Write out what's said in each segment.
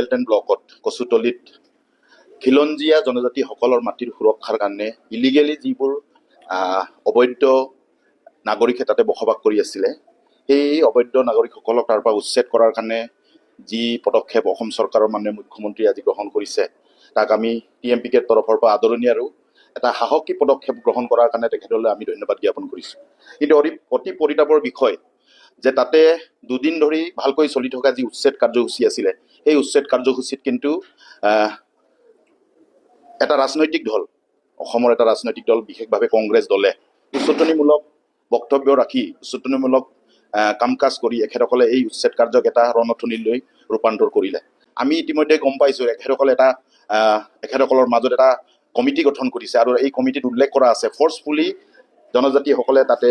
Belt and ব্লকত কচুতলিত খিলঞ্জীয়া জনজাতিসকলৰ মাটিৰ সুৰক্ষাৰ কাৰণে ইলিগেলি যিবোৰ অবৈধ নাগৰিকে তাতে বসবাস কৰি আছিলে, সেই অবৈধ নাগৰিকসকলক তাৰ পৰা উচ্ছেদ কৰাৰ কাৰণে যি পদক্ষেপ অসম চৰকাৰৰ মাননীয় মুখ্যমন্ত্ৰীয়ে আজি গ্ৰহণ কৰিছে, তাক আমি TMPKৰ তৰফৰ পৰা আদৰণি আৰু এটা সাহসী পদক্ষেপ গ্ৰহণ কৰাৰ কাৰণে তেখেতলৈ আমি ধন্যবাদ জ্ঞাপন কৰিছোঁ। কিন্তু অতি পৰিতাপৰ বিষয় যে তাতে দুদিন ধৰি ভালকৈ চলি থকা যি উচ্ছেদ কাৰ্যসূচী আছিলে, সেই উচ্ছেদ কাৰ্যসূচীত কিন্তু এটা ৰাজনৈতিক দল, অসমৰ এটা ৰাজনৈতিক দল, বিশেষভাৱে কংগ্ৰেছ দলে উচতনিমূলক বক্তব্য ৰাখি উচতনিমূলক কাম কাজ কৰি এখেতসকলে এই উচ্ছেদ কাৰ্যক এটা ৰণথলীলৈ ৰূপান্তৰ কৰিলে। আমি ইতিমধ্যে গম পাইছোঁ এখেতসকলৰ মাজত এটা কমিটি গঠন কৰিছে আৰু এই কমিটিত উল্লেখ কৰা আছে ফৰ্চফুলি জনজাতিসকলে তাতে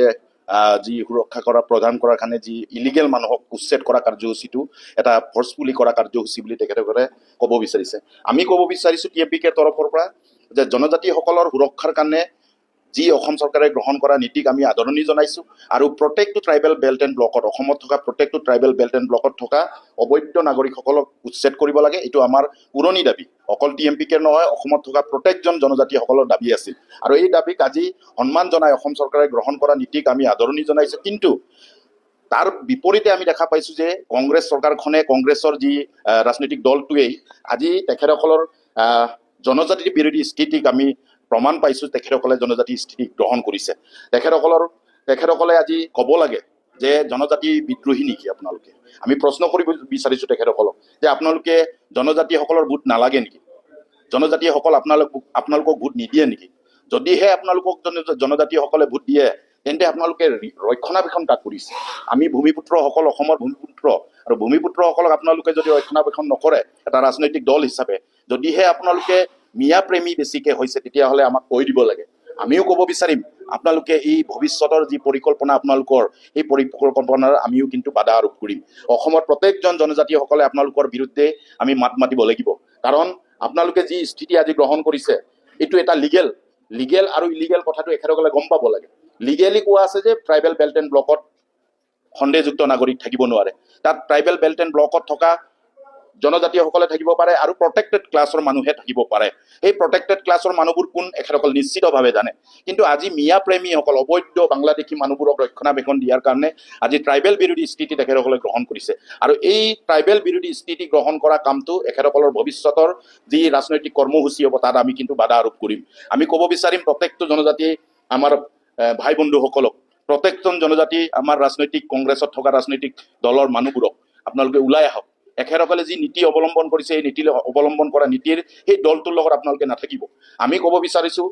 যি সুৰক্ষা কৰা প্ৰদান কৰাৰ কাৰণে যি ইলিগেল মানুহক উচ্ছেদ কৰা কাৰ্যসূচীটো এটা ফৰ্চফুলি কৰা কাৰ্যসূচী বুলি তেখেতসকলে ক'ব বিচাৰিছে। আমি ক'ব বিচাৰিছোঁ TMPKৰ তৰফৰ পৰা যে জনজাতিসকলৰ সুৰক্ষাৰ কাৰণে যি অসম চৰকাৰে গ্ৰহণ কৰা নীতিক আমি আদৰণি জনাইছোঁ আৰু প্ৰত্যেকটো ট্ৰাইবেল বেল্ট এণ্ড ব্লকত, অসমত থকা প্ৰত্যেকটো ট্ৰাইবেল বেল্ট এণ্ড ব্লকত থকা অবৈধ নাগৰিকসকলক উচ্ছেদ কৰিব লাগে। এইটো আমাৰ পুৰণি দাবী, অকল TMPKৰ নহয়, অসমত থকা প্ৰত্যেকজন জনজাতিসকলৰ দাবী আছিল আৰু এই দাবীক আজি সন্মান জনাই অসম চৰকাৰে গ্ৰহণ কৰা নীতিক আমি আদৰণি জনাইছোঁ। কিন্তু তাৰ বিপৰীতে আমি দেখা পাইছোঁ যে কংগ্ৰেছ চৰকাৰখনে, কংগ্ৰেছৰ যি ৰাজনৈতিক দলটোৱেই আজি তেখেতসকলৰ জনজাতি বিৰোধী স্থিতিক আমি প্ৰমাণ পাইছোঁ। তেখেতসকলে জনজাতি স্থিতি গ্ৰহণ কৰিছে। তেখেতসকলে আজি ক'ব লাগে যে জনজাতি বিদ্ৰোহী নেকি আপোনালোকে? আমি প্ৰশ্ন কৰিব বিচাৰিছোঁ তেখেতসকলক যে আপোনালোকে জনজাতিসকলৰ ভোট নালাগে নেকি? জনজাতিসকল আপোনালোকক ভোট নিদিয়ে নেকি? যদিহে আপোনালোকক জনজাতিসকলে ভোট দিয়ে তেন্তে আপোনালোকে ৰক্ষণাবেক্ষণ কাক কৰিছে? আমি ভূমিপুত্ৰসকল, অসমৰ ভূমিপুত্ৰ, আৰু ভূমিপুত্ৰসকলক আপোনালোকে যদি ৰক্ষণাবেক্ষণ নকৰে এটা ৰাজনৈতিক দল হিচাপে, যদিহে আপোনালোকে মিয়া প্ৰেমী বেছিকৈ হৈছে তেতিয়াহ'লে আমাক কৈ দিব লাগে। আমিও ক'ব বিচাৰিম আপোনালোকে এই ভৱিষ্যতৰ যি পৰিকল্পনা আপোনালোকৰ, এই পৰিকল্পনাৰ আমিও কিন্তু বাধা আৰোপ কৰিম। অসমৰ প্ৰত্যেকজন জনজাতিসকলে আপোনালোকৰ বিৰুদ্ধে আমি মাত মাতিব লাগিব, কাৰণ আপোনালোকে যি স্থিতি আজি গ্ৰহণ কৰিছে এইটো এটা লিগেল আৰু ইলিগেল কথাটো এখেতসকলে গম পাব লাগে। লিগেলি কোৱা আছে যে ট্ৰাইবেল বেল্ট এণ্ড ব্লকত সন্দেহযুক্ত নাগৰিক থাকিব নোৱাৰে। তাত ট্ৰাইবেল বেল্ট এণ্ড ব্লকত থকা জনজাতিসকলে থাকিব পাৰে আৰু প্ৰটেক্টেড ক্লাছৰ মানুহে থাকিব পাৰে। এই প্ৰটেক্টেড ক্লাছৰ মানুহবোৰ কোন এখেতসকল নিশ্চিতভাৱে জানে। কিন্তু আজি মিয়া প্ৰেমীসকল, অবৈধ বাংলাদেশী মানুহবোৰক ৰক্ষণাবেক্ষণ দিয়াৰ কাৰণে আজি ট্ৰাইবেল বিৰোধী স্থিতি তেখেতসকলে গ্ৰহণ কৰিছে আৰু এই ট্ৰাইবেল বিৰোধী স্থিতি গ্ৰহণ কৰা কামটো এখেতসকলৰ ভৱিষ্যতৰ যি ৰাজনৈতিক কৰ্মসূচী হ'ব তাত আমি কিন্তু বাধা আৰোপ কৰিম। আমি ক'ব বিচাৰিম প্ৰত্যেকটো জনজাতি আমাৰ ভাই বন্ধুসকলক, প্ৰত্যেকজন জনজাতি আমাৰ ৰাজনৈতিক কংগ্ৰেছত থকা ৰাজনৈতিক দলৰ মানুহবোৰক আপোনালোকে ওলাই আহক। এখেতসকলে যি নীতি অৱলম্বন কৰিছে এই নীতি অৱলম্বন কৰা নীতিৰ সেই দলটোৰ লগত আপোনালোকে নাথাকিব। আমি ক'ব বিচাৰিছোঁ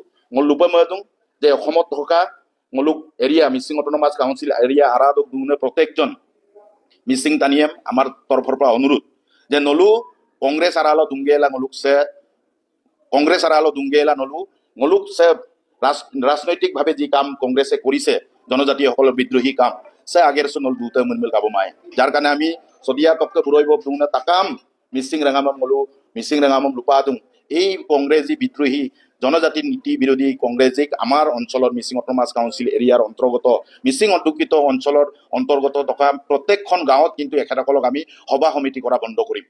লোপময়দুং যে অসমত থকা মুলুক area Mising autonomous council area আৰাদক দুগুণে প্ৰত্যেকজন মিচিং তানিয়েম আমাৰ তৰফৰ পৰা অনুৰোধ যে নলু কংগ্ৰেছ আৰালো দুংগেলা নলু সে ৰাজনৈতিকভাৱে যি কাম কংগ্ৰেছে কৰিছে জনজাতিসকলৰ বিদ্ৰোহী কাম সে আগেৰ নল দুটা মনমেল গাব মায়ে, যাৰ কাৰণে আমি সদিয়া তপ্ত বুৰৈব দুগুণে তাকাম মিচিং ৰেঙামম লুপাদুং এই কংগ্ৰেছী বিদ্ৰোহী জনজাতিৰ নীতি বিৰোধী কংগ্ৰেছীক আমাৰ অঞ্চলৰ মিচিং অট'নমাছ কাউন্সিল এৰিয়াৰ অন্তৰ্গত মিচিং অধ্যুষিত অঞ্চলৰ অন্তৰ্গত থকা প্ৰত্যেকখন গাঁৱত কিন্তু এখেতসকলক আমি সভা সমিতি কৰা বন্ধ কৰিম।